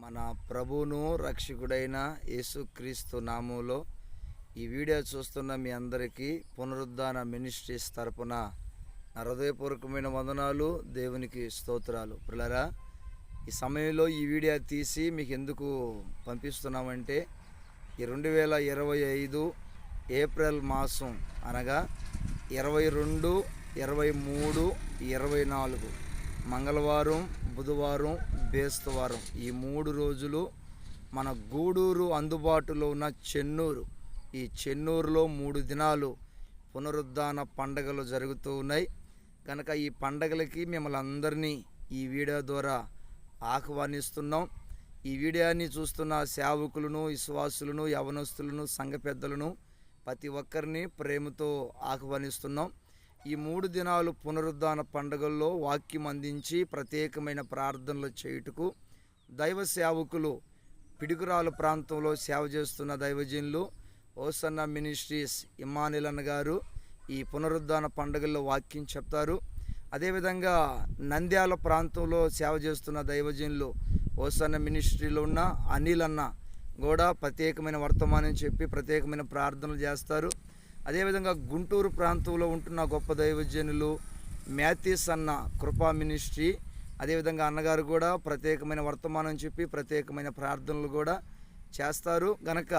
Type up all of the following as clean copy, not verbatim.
మన ప్రభువును రక్షకుడైన యేసుక్రీస్తు నామములో ఈ వీడియో చూస్తున్న మీ అందరికీ పునరుద్ధాన మినిస్ట్రీస్ తరపున నా హృదయపూర్వకమైన వందనాలు, దేవునికి స్తోత్రాలు. పిల్లరా, ఈ సమయంలో ఈ వీడియో తీసి మీకు ఎందుకు పంపిస్తున్నామంటే ఈ 2025 ఏప్రిల్ మాసం అనగా 22, 23, 24 మంగళవారం, బుధవారం, బేస్తవారం ఈ 3 రోజులు మన గూడూరు అందుబాటులో ఉన్న చెన్నూరు, ఈ చెన్నూరులో 3 దినాలు పునరుద్ధాన పండగలు జరుగుతూ ఉన్నాయి. కనుక ఈ పండగలకి మిమ్మల్ని అందరినీ ఈ వీడియో ద్వారా ఆహ్వానిస్తున్నాం. ఈ వీడియోని చూస్తున్న సేవకులను, విశ్వాసులను, యవనస్తులను, సంఘ పెద్దలను ప్రతి ఒక్కరిని ప్రేమతో ఆహ్వానిస్తున్నాం. ఈ 3 దినాలు పునరుద్ధాన పండుగల్లో వాక్యం అందించి ప్రత్యేకమైన ప్రార్థనలు చేయుటకు దైవ సేవకులు, పిడుగురాల ప్రాంతంలో సేవ చేస్తున్న దైవజనులు ఓసన్న మినిస్ట్రీస్ ఇమ్మానుయేల్ అన్న గారు ఈ పునరుద్ధాన పండుగల్లో వాక్యం చెప్తారు. అదేవిధంగా నంద్యాల ప్రాంతంలో సేవ చేస్తున్న దైవజనులు ఓసన్న మినిస్ట్రీలో ఉన్న అనిల్ అన్న కూడా ప్రత్యేకమైన వర్తమానం చెప్పి ప్రత్యేకమైన ప్రార్థనలు చేస్తారు. అదేవిధంగా గుంటూరు ప్రాంతంలో ఉంటున్న గొప్ప దైవజనులు మ్యాథ్యూస్ అన్న కృపా మినిస్ట్రీ, అదేవిధంగా అన్నగారు కూడా ప్రత్యేకమైన వర్తమానం చెప్పి ప్రత్యేకమైన ప్రార్థనలు కూడా చేస్తారు. గనక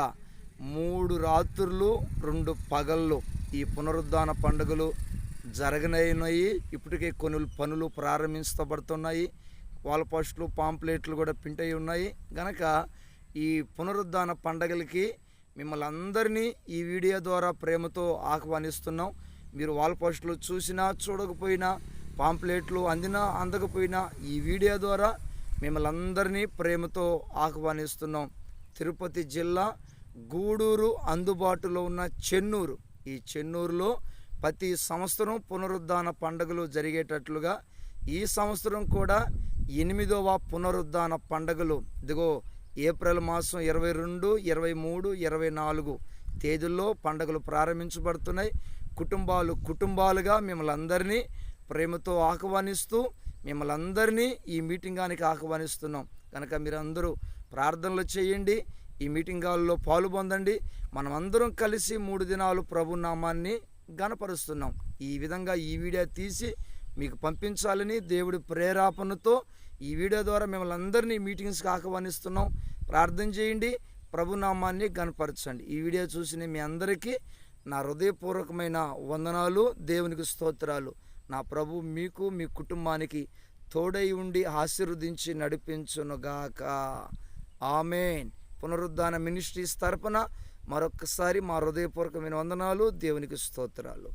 3 రాత్రులు 2 పగళ్ళు ఈ పునరుద్ధాన పండుగలు జరగనయ్యాయి. ఇప్పటికే కొన్ని పనులు ప్రారంభించబడుతున్నాయి. వాల్ పోస్టులు, పాంప్లెట్లు కూడా ప్రింట్ అయి ఉన్నాయి. గనక ఈ పునరుద్ధాన పండగలకి మిమ్మల్ని అందరినీ ఈ వీడియో ద్వారా ప్రేమతో ఆహ్వానిస్తున్నాం. మీరు వాల్ పోస్టులు చూసినా చూడకపోయినా, పాంప్లెట్లు అందినా అందకపోయినా ఈ వీడియో ద్వారా మిమ్మల్ని అందరినీ ప్రేమతో ఆహ్వానిస్తున్నాం. తిరుపతి జిల్లా గూడూరు అందుబాటులో ఉన్న చెన్నూరు, ఈ చెన్నూరులో ప్రతి సంవత్సరం పునరుద్ధాన పండుగలు జరిగేటట్లుగా ఈ సంవత్సరం కూడా 8వ పునరుద్ధాన పండుగలు ఇదిగో ఏప్రిల్ మాసం 22, 23, 24 తేదీల్లో పండుగలు ప్రారంభించబడుతున్నాయి. కుటుంబాలుగా మిమ్మల్ని అందరినీ ప్రేమతో ఆహ్వానిస్తూ మిమ్మల్ని అందరినీ ఈ మీటింగానికి ఆహ్వానిస్తున్నాం. కనుక మీరందరూ ప్రార్థనలు చేయండి, ఈ మీటింగ్ హాల్లో పాలుపొందండి. మనం అందరం కలిసి 3 దినాలు ప్రభు నామాన్ని ఘనపరుస్తున్నాం. ఈ విధంగా ఈ వీడియో తీసి మీకు పంపించాలని దేవుడి ప్రేరేపణతో ఈ వీడియో ద్వారా మిమ్మల్ని అందరినీ మీటింగ్స్కి ఆహ్వానిస్తున్నాం. ప్రార్థన చేయండి, ప్రభునామాన్ని ఘనపరచండి. ఈ వీడియో చూసిన మీ అందరికీ నా హృదయపూర్వకమైన వందనాలు, దేవునికి స్తోత్రాలు. నా ప్రభు మీకు, మీ కుటుంబానికి తోడై ఉండి ఆశీర్వదించి నడిపించునుగాక. ఆమేన్. పునరుద్ధాన మినిస్ట్రీస్ తరపున మరొకసారి మా హృదయపూర్వకమైన వందనాలు, దేవునికి స్తోత్రాలు.